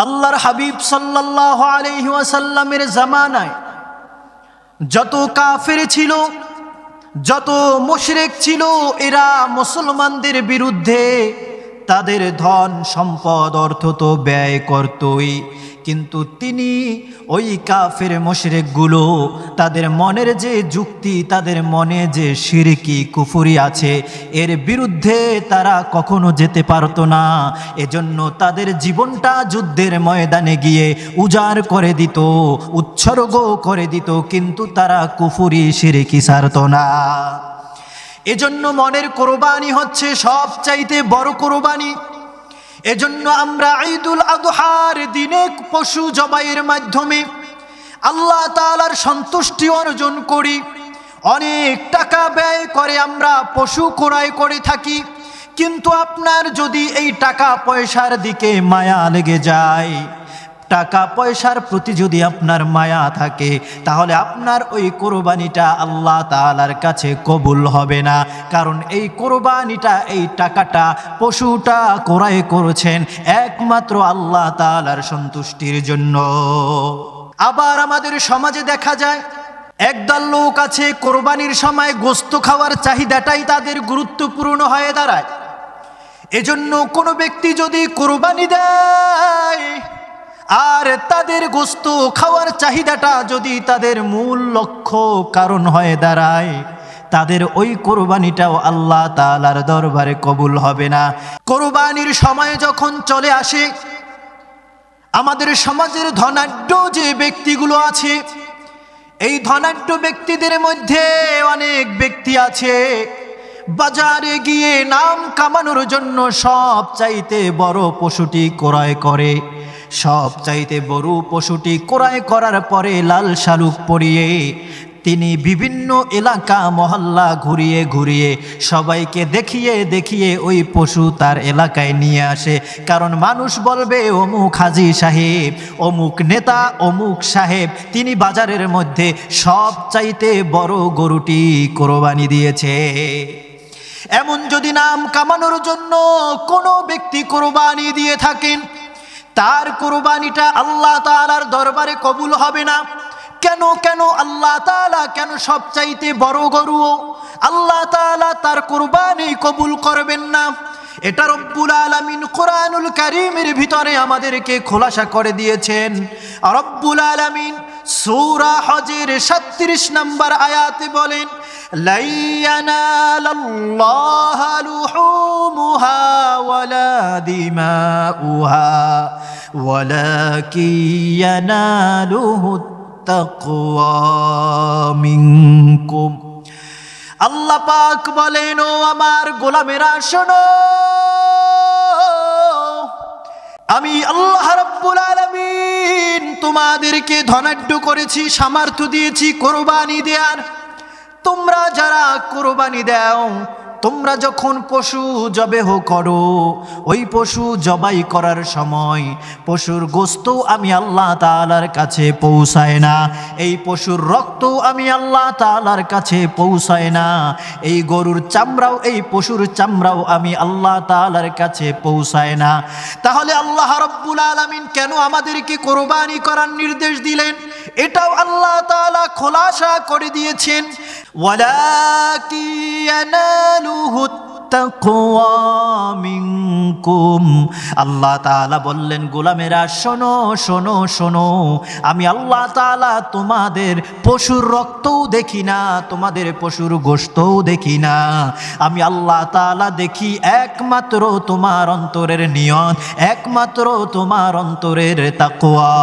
আল্লাহর হাবিব সাল্লাল্লাহু আলাইহি ওয়াসাল্লামের জামানায় যত কাফের ছিল, যত মুশরিক ছিল, এরা মুসলমানদের বিরুদ্ধে তাদের ধন সম্পদ অর্থ তো ব্যয় করতই, কিন্তু তিনি ওই কাফের মুশরিকগুলো তাদের মনের যে যুক্তি, তাদের মনে যে শিরকি কুফরি আছে, এর বিরুদ্ধে তারা কখনো যেতে পারতো না। এজন্য তাদের জীবনটা যুদ্ধের ময়দানে গিয়ে উজাড় করে দিত, উৎসর্গ করে দিত, কিন্তু তারা কুফরি শিরকি ছাড়তো না। এজন্য মনের কোরবানি হচ্ছে সবচাইতে বড় কোরবানি। এজন্য আমরা ঈদুল আযহার দিনে পশু জবাইয়ের মাধ্যমে আল্লাহ তাআলার সন্তুষ্টি অর্জন করি। অনেক টাকা ব্যয় করে আমরা পশু ক্রয় করে থাকি, কিন্তু আপনার যদি এই টাকা পয়সার দিকে মায়া লেগে যায়, টাকা পয়সার প্রতি যদি আপনার মায়া থাকে, তাহলে আপনার ওই কোরবানিটা আল্লাহ তাআলার কাছে কবুল হবে না। কারণ এই কোরবানিটা, এই টাকাটা, পশুটা ক্রয় করেছেন একমাত্র আল্লাহ তাআলার সন্তুষ্টির জন্য। আবার আমাদের সমাজে দেখা যায় একদল লোক আছে, কোরবানির সময় গোশত খাওয়ার চাহিদাটাই তাদের গুরুত্বপূর্ণ হয়ে দাঁড়ায়। এজন্য কোনো ব্যক্তি যদি কোরবানি দেয় আর তাদের গোশত খাওয়ার চাহিদাটা যদি তাদের মূল লক্ষ্য কারণ হয়ে দাঁড়ায়, তাদের ওই কোরবানিটাও আল্লাহ তাআলার দরবারে কবুল হবে না। কোরবানির সময় যখন চলে আসে, আমাদের সমাজের ধনাঢ্য যে ব্যক্তিগুলো আছে, এই ধনাঢ্য ব্যক্তিদের মধ্যে অনেক ব্যক্তি আছে বাজারে গিয়ে নাম কামানোর জন্য সব চাইতে বড় পশুটি ক্রয় করে। সব চাইতে বড় পশুটি ক্রয় করার পরে লাল শালুক পরিয়ে তিনি বিভিন্ন এলাকা মহল্লা ঘুরিয়ে ঘুরিয়ে সবাইকে দেখিয়ে দেখিয়ে ওই পশু তার এলাকায় নিয়ে আসে। কারণ মানুষ বলবে অমুক হাজী সাহেব, অমুক নেতা, অমুক সাহেব তিনি বাজারের মধ্যে সব চাইতে বড় গরুটি কোরবানি দিয়েছে। এমন যদি নাম কামানোর জন্য কোনো ব্যক্তি কোরবানি দিয়ে থাকেন, তার কোরবানিটা আল্লাহ তাআলার দরবারে কবুল হবে না। কেন আল্লাহ তাআলা কেন সবচাইতে বড় গরু আল্লাহ তাআলা তার কোরবানি কবুল করবেন না? এটা রব্বুল আলামিন কোরআনুল কারীমের ভিতরে আমাদেরকে খোলাসা করে দিয়েছেন। রব্বুল আলামিন সূরা হজের ৩৭ নম্বর আয়াতে বলেন, লা ইয়ানালাল্লাহা লুহুমুহা ওয়ালা দিমাউহা ওয়ালাকিন ইয়ানালুহু তাকওয়া মিনকুম। আল্লাহ পাক বলেন, ও আমার গোলামেরা শোনো, আমি আল্লাহ রাব্বুল আলামিন তোমাদেরকে ধনাঢ্য করেছি, সামর্থ্য দিয়েছি কোরবানি দেওয়ার। তোমরা যারা কোরবানি দাও, তোমরা যখন পশু জবেহ করো, ওই পশু জবাই করার সময় পশুর গোশত আমি আল্লাহ তাআলার কাছে পৌঁছায় না, এই পশুর রক্ত আমি আল্লাহ তাআলার কাছে পৌঁছায় না, এই গরুর চামড়াও, এই পশুর চামড়াও আমি আল্লাহ তাআলার কাছে পৌঁছায় না। তাহলে আল্লাহ রাব্বুল আলামিন কেন আমাদেরকে কোরবানি করার নির্দেশ দিলেন? এটাও আল্লাহ তাআলা খোলাসা করে দিয়েছেন। ওয়ালাকিন ইয়ানালুহু তাকওয়া মিনকুম। আল্লাহ তাআলা বললেন, গোলামেরা শোনো শোনো শোনো, আমি আল্লাহ তাআলা তোমাদের পশুর রক্তও দেখি না, তোমাদের পশুর গোশতও দেখি না, আমি আল্লাহ তাআলা দেখি একমাত্র তোমার অন্তরের নিয়ত, একমাত্র তোমার অন্তরের তাকওয়া।